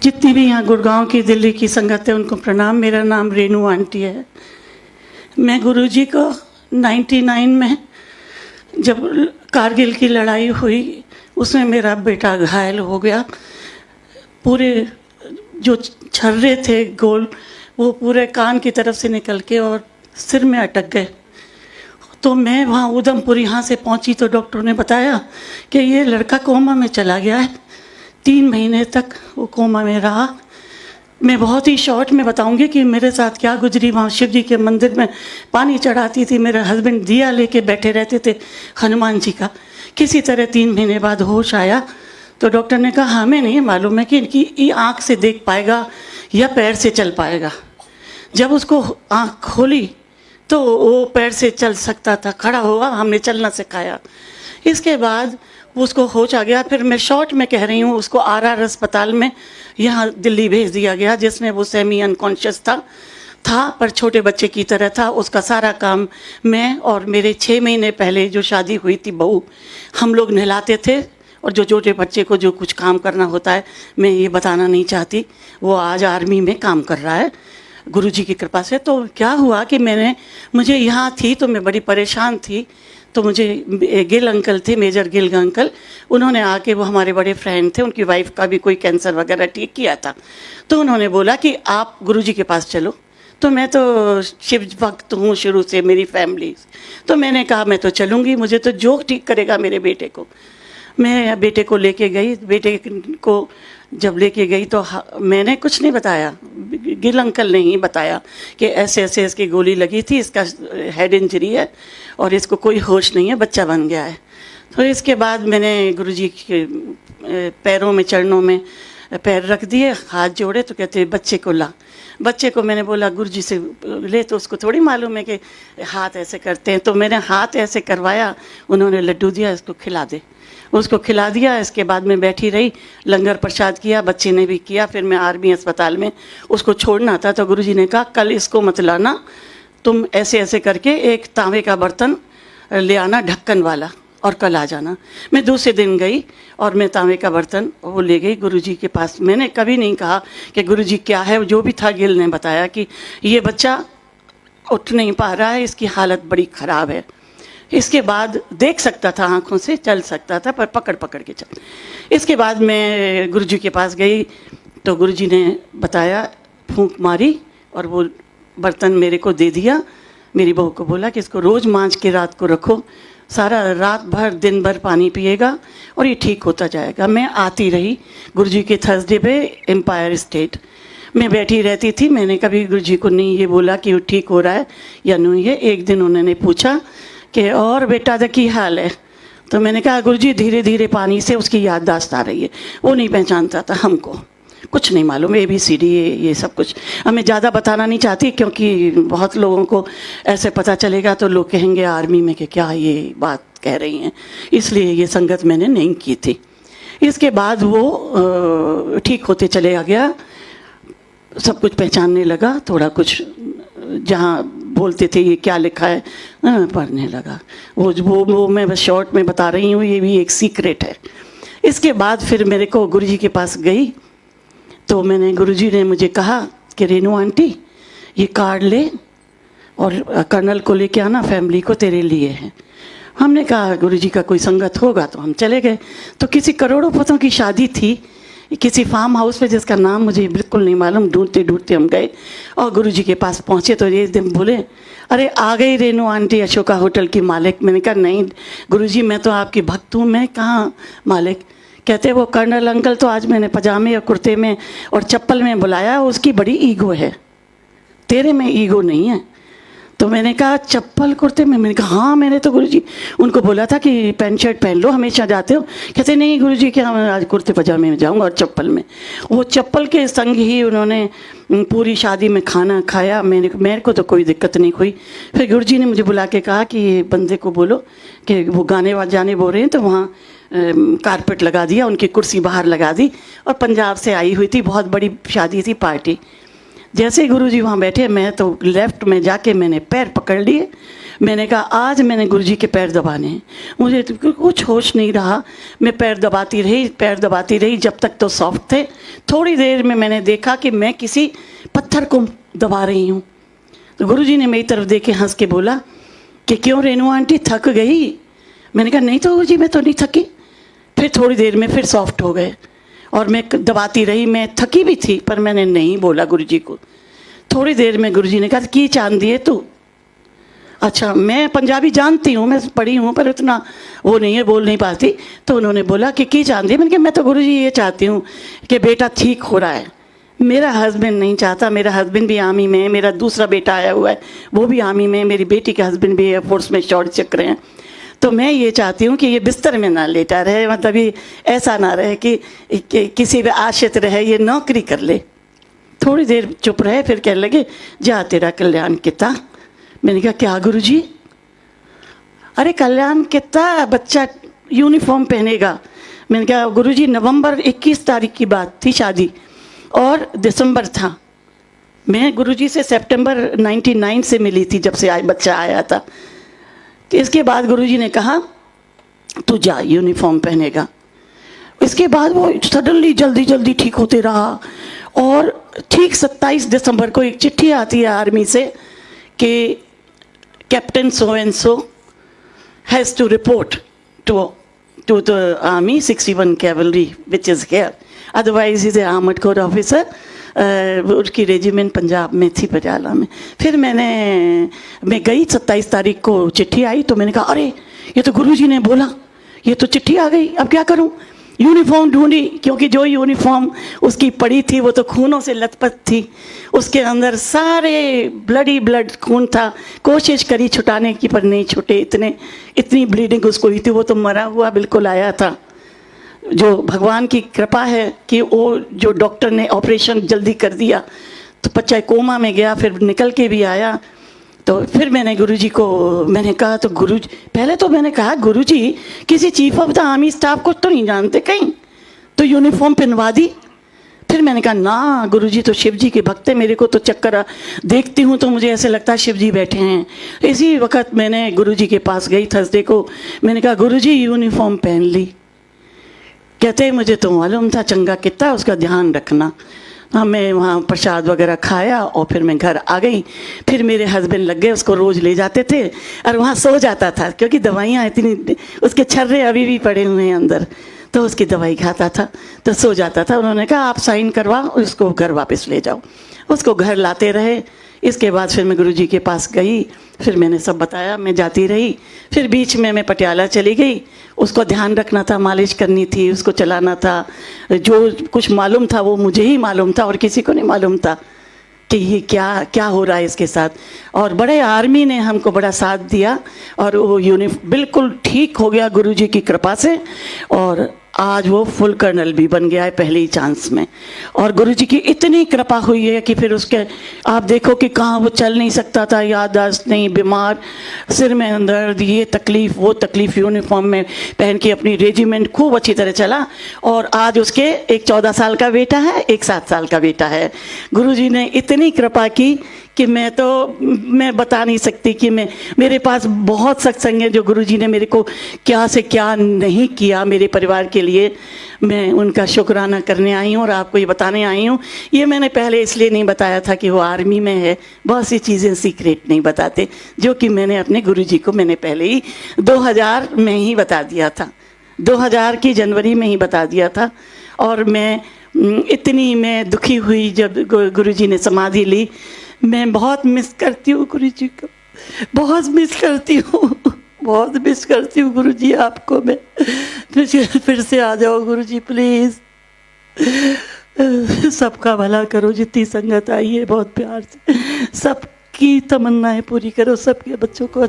जितनी भी यहाँ गुड़गांव की, दिल्ली की संगत है, उनको प्रणाम। मेरा नाम रेनू आंटी है। मैं गुरुजी को 99 में जब कारगिल की लड़ाई हुई उसमें मेरा बेटा घायल हो गया। पूरे जो छर्रे थे गोल वो पूरे कान की तरफ से निकल के और सिर में अटक गए। तो मैं वहाँ उधमपुर यहाँ से पहुँची तो डॉक्टर ने बताया कि ये लड़का कोमा में चला गया है। 3 महीने तक वो कोमा में रहा। मैं बहुत ही शॉर्ट में बताऊंगी कि मेरे साथ क्या गुजरी। वहाँ शिव जी के मंदिर में पानी चढ़ाती थी, मेरे हस्बैंड दिया लेके बैठे रहते थे हनुमान जी का। किसी तरह 3 महीने बाद होश आया तो डॉक्टर ने कहा हमें नहीं मालूम है कि इनकी आँख से देख पाएगा या पैर से चल पाएगा। जब उसको आँख खोली तो वो पैर से चल सकता था, खड़ा हुआ, हमने चलना सिखाया। इसके बाद उसको होश आ गया। फिर मैं शॉर्ट में कह रही हूँ, उसको RR अस्पताल में यहाँ दिल्ली भेज दिया गया, जिसमें वो सेमी अनकॉन्शियस था पर छोटे बच्चे की तरह था। उसका सारा काम मैं और मेरे 6 महीने पहले जो शादी हुई थी बहू, हम लोग नहलाते थे। और जो छोटे बच्चे को जो कुछ काम करना होता है, मैं ये बताना नहीं चाहती, वो आज आर्मी में काम कर रहा है गुरुजी की कृपा से। तो क्या हुआ कि मुझे यहाँ थी तो मैं बड़ी परेशान थी। तो मुझे गिल अंकल थे, मेजर गिल अंकल, उन्होंने आके, वो हमारे बड़े फ्रेंड थे, उनकी वाइफ का भी कोई कैंसर वगैरह ठीक किया था। तो उन्होंने बोला कि आप गुरुजी के पास चलो। तो मैं तो शिव भक्त हूँ शुरू से, मेरी फैमिली। तो मैंने कहा मैं तो चलूँगी, मुझे तो जो ठीक करेगा मेरे बेटे को। मैं बेटे को लेके गई। बेटे को जब लेके गई तो मैंने कुछ नहीं बताया, गिल अंकल ने ही बताया कि ऐसे ऐसे इसकी गोली लगी थी, इसका हेड इंजरी है और इसको कोई होश नहीं है, बच्चा बन गया है। तो इसके बाद मैंने गुरुजी के पैरों में, चरणों में पैर रख दिए, हाथ जोड़े। तो कहते बच्चे को ला। बच्चे को मैंने बोला गुरुजी से ले, तो उसको थोड़ी मालूम है कि हाथ ऐसे करते हैं। तो मैंने हाथ ऐसे करवाया, उन्होंने लड्डू दिया, इसको खिला दे। उसको खिला दिया। इसके बाद मैं बैठी रही, लंगर प्रसाद किया, बच्चे ने भी किया। फिर मैं आर्मी अस्पताल में उसको छोड़ना था तो गुरुजी ने कहा कल इसको मत लाना, तुम ऐसे ऐसे करके एक तांबे का बर्तन ले आना ढक्कन वाला और कल आ जाना। मैं दूसरे दिन गई और मैं तांबे का बर्तन वो ले गई गुरुजी के पास। मैंने कभी नहीं कहा कि गुरुजी क्या है, जो भी था गिल ने बताया कि ये बच्चा उठ नहीं पा रहा है, इसकी हालत बड़ी ख़राब है। इसके बाद देख सकता था, आँखों से चल सकता था, पर पकड़ पकड़ के चल। इसके बाद मैं गुरुजी के पास गई तो गुरुजी ने बताया, फूंक मारी और वो बर्तन मेरे को दे दिया। मेरी बहू को बोला कि इसको रोज़ मांज के रात को रखो, सारा रात भर दिन भर पानी पिएगा और ये ठीक होता जाएगा। मैं आती रही गुरुजी के थर्सडे पे एम्पायर स्टेट में बैठी रहती थी। मैंने कभी गुरुजी को नहीं ये बोला कि वो ठीक हो रहा है या नहीं है। एक दिन उन्होंने पूछा कि और बेटा दा की हाल है, तो मैंने कहा गुरुजी धीरे धीरे पानी से उसकी याददाश्त आ रही है। वो नहीं पहचानता था, हमको कुछ नहीं मालूम, ABCD ये सब कुछ। हमें ज़्यादा बताना नहीं चाहती क्योंकि बहुत लोगों को ऐसे पता चलेगा तो लोग कहेंगे आर्मी में कि क्या ये बात कह रही हैं, इसलिए ये संगत मैंने नहीं की थी। इसके बाद वो ठीक होते चले आ गया, सब कुछ पहचानने लगा, थोड़ा कुछ जहाँ बोलते थे ये क्या लिखा है पढ़ने लगा। वो मैं बस शॉर्ट में बता रही हूँ, ये भी एक सीक्रेट है। इसके बाद फिर मेरे को गुरुजी के पास गई तो गुरुजी ने मुझे कहा कि रेनू आंटी ये कार्ड ले और कर्नल को लेके आना, फैमिली को तेरे लिए है। हमने कहा गुरुजी का कोई संगत होगा, तो हम चले गए। तो किसी करोड़ोंपतियों की शादी थी किसी फार्म हाउस पे, जिसका नाम मुझे बिल्कुल नहीं मालूम। ढूंढते ढूंढते हम गए और गुरुजी के पास पहुँचे तो एक दिन बोले अरे आ गई रेनू आंटी, अशोका होटल की मालिक। मैंने कहा नहीं गुरुजी, मैं तो आपकी भक्त हूँ, मैं कहाँ मालिक। कहते वो कर्नल अंकल तो आज मैंने पजामे और कुर्ते में और चप्पल में बुलाया, उसकी बड़ी ईगो है, तेरे में ईगो नहीं है। तो मैंने कहा चप्पल कुर्ते में? मैंने कहा हाँ, मैंने तो गुरुजी उनको बोला था कि पैंट शर्ट पहन लो, हमेशा जाते हो। कहते नहीं गुरुजी क्या, मैं आज कुर्ते पजामे में जाऊंगा और चप्पल में। वो चप्पल के संग ही उन्होंने पूरी शादी में खाना खाया। मेरे को तो कोई दिक्कत नहीं हुई। फिर गुरुजी ने मुझे बुला के कहा कि ये बंदे को बोलो कि वो गाने जाने बोल रहे हैं, तो वहाँ कारपेट लगा दिया, उनकी कुर्सी बाहर लगा दी। और पंजाब से आई हुई थी, बहुत बड़ी शादी थी, पार्टी। जैसे ही गुरुजी वहाँ बैठे, मैं तो लेफ्ट में जाके मैंने पैर पकड़ लिए मैंने कहा आज मैंने गुरुजी के पैर दबाने हैं। मुझे तो कुछ होश नहीं रहा, मैं पैर दबाती रही जब तक तो सॉफ्ट थे। थोड़ी देर में मैंने देखा कि मैं किसी पत्थर को दबा रही हूँ। तो गुरुजी ने मेरी तरफ देख के हंस के बोला कि क्यों रेणु आंटी थक गई? मैंने कहा नहीं तो गुरुजी मैं तो नहीं थकी। फिर थोड़ी देर में फिर सॉफ्ट हो गए और मैं दबाती रही। मैं थकी भी थी पर मैंने नहीं बोला गुरुजी को। थोड़ी देर में गुरुजी ने कहा की चांदी है तू? अच्छा, मैं पंजाबी जानती हूँ, मैं पढ़ी हूँ पर इतना वो नहीं है, बोल नहीं पाती। तो उन्होंने बोला कि की चांदी? मैंने कहा मैं तो गुरुजी ये चाहती हूँ कि बेटा ठीक हो रहा है। मेरा हस्बैंड नहीं चाहता, मेरा हस्बैंड भी आर्मी में है, मेरा दूसरा बेटा आया हुआ है वो भी आर्मी में है, मेरी बेटी के हस्बैंड भी एयरफोर्स में शॉर्ट चक्र हैं। तो मैं ये चाहती हूँ कि ये बिस्तर में ना लेटा रहे, मतलब ये ऐसा ना रहे कि किसी पे आश्रित रहे, ये नौकरी कर ले। थोड़ी देर चुप रहे, फिर कहने लगे जा तेरा कल्याण किता। मैंने कहा क्या गुरुजी? अरे कल्याण किता, बच्चा यूनिफॉर्म पहनेगा। मैंने कहा गुरुजी नवंबर 21 तारीख की बात थी शादी और दिसंबर था। मैं गुरुजी से सितंबर 99 से मिली थी जब से बच्चा आया था। इसके बाद गुरुजी ने कहा तू जा यूनिफॉर्म पहनेगा। इसके बाद वो सडनली जल्दी ठीक होते रहा और ठीक 27 दिसंबर को एक चिट्ठी आती है आर्मी से कि captain so and so has to report to the army 61 cavalry which is here, otherwise is a armed corps officer. उसकी रेजिमेंट पंजाब में थी, पटियाला में। फिर मैं गई 27 तारीख को चिट्ठी आई तो मैंने कहा अरे ये तो गुरुजी ने बोला, ये तो चिट्ठी आ गई, अब क्या करूं? यूनिफॉर्म ढूंढी, क्योंकि जो यूनिफॉर्म उसकी पड़ी थी वो तो खूनों से लथपथ थी, उसके अंदर सारे ब्लड खून था। कोशिश करी छुटाने की पर नहीं छुटे, इतनी ब्लीडिंग उसको हुई थी, वो तो मरा हुआ बिल्कुल आया था। जो भगवान की कृपा है कि वो जो डॉक्टर ने ऑपरेशन जल्दी कर दिया तो बच्चा कोमा में गया, फिर निकल के भी आया। तो फिर मैंने गुरुजी को मैंने कहा, तो गुरुजी पहले तो मैंने कहा गुरुजी किसी chief of the army staff को तो नहीं जानते कहीं, तो यूनिफॉर्म पहनवा दी। फिर मैंने कहा ना गुरुजी तो शिव जी के भक्त हैं, मेरे को तो चक्कर देखती हूँ तो मुझे ऐसे लगता है शिव जी बैठे हैं। इसी वक्त मैंने गुरुजी के पास गई थर्सडे को, मैंने कहा गुरुजी यूनिफॉर्म पहन ली। कहते मुझे तो मालूम था चंगा कितना, उसका ध्यान रखना। हमें वहाँ प्रसाद वगैरह खाया और फिर मैं घर आ गई। फिर मेरे हस्बैंड लग गए, उसको रोज़ ले जाते थे और वहाँ सो जाता था क्योंकि दवाइयाँ इतनी, उसके छर्रे अभी भी पड़े हुए हैं अंदर, तो उसकी दवाई खाता था तो सो जाता था। उन्होंने कहा आप साइन करवा उसको घर वापस ले जाओ। उसको घर लाते रहे। इसके बाद फिर मैं गुरुजी के पास गई, फिर मैंने सब बताया, मैं जाती रही। फिर बीच में मैं पटियाला चली गई, उसको ध्यान रखना था, मालिश करनी थी, उसको चलाना था। जो कुछ मालूम था वो मुझे ही मालूम था और किसी को नहीं मालूम था कि ये क्या क्या हो रहा है इसके साथ। और बड़े आर्मी ने हमको बड़ा साथ दिया और वो बिल्कुल ठीक हो गया गुरुजी की कृपा से, और आज वो फुल कर्नल भी बन गया है पहले ही चांस में। और गुरुजी की इतनी कृपा हुई है कि फिर उसके आप देखो कि कहाँ वो चल नहीं सकता था, याददाश्त नहीं, बीमार, सिर में दर्द, ये तकलीफ़ वो तकलीफ़, यूनिफॉर्म में पहन के अपनी रेजिमेंट खूब अच्छी तरह चला। और आज उसके एक 14 साल का बेटा है, एक 7 साल का बेटा है। गुरुजी ने इतनी कृपा की कि मैं बता नहीं सकती कि मेरे पास बहुत सत्संग है जो गुरुजी ने मेरे को क्या से क्या नहीं किया मेरे परिवार के लिए। मैं उनका शुक्राना करने आई हूँ और आपको ये बताने आई हूँ। ये मैंने पहले इसलिए नहीं बताया था कि वो आर्मी में है, बहुत सी चीज़ें सीक्रेट नहीं बताते, जो कि मैंने अपने गुरुजी को मैंने पहले ही 2000 में ही बता दिया था, 2000 की जनवरी में ही बता दिया था। और मैं दुखी हुई जब गुरुजी ने समाधि ली। मैं बहुत मिस करती हूँ गुरुजी को, बहुत मिस करती हूँ, बहुत मिस करती हूँ गुरुजी आपको। मैं फिर से आ जाओ गुरुजी प्लीज़, सबका भला करो, जितनी संगत आई है बहुत प्यार से सबकी तमन्नाएं पूरी करो, सबके बच्चों को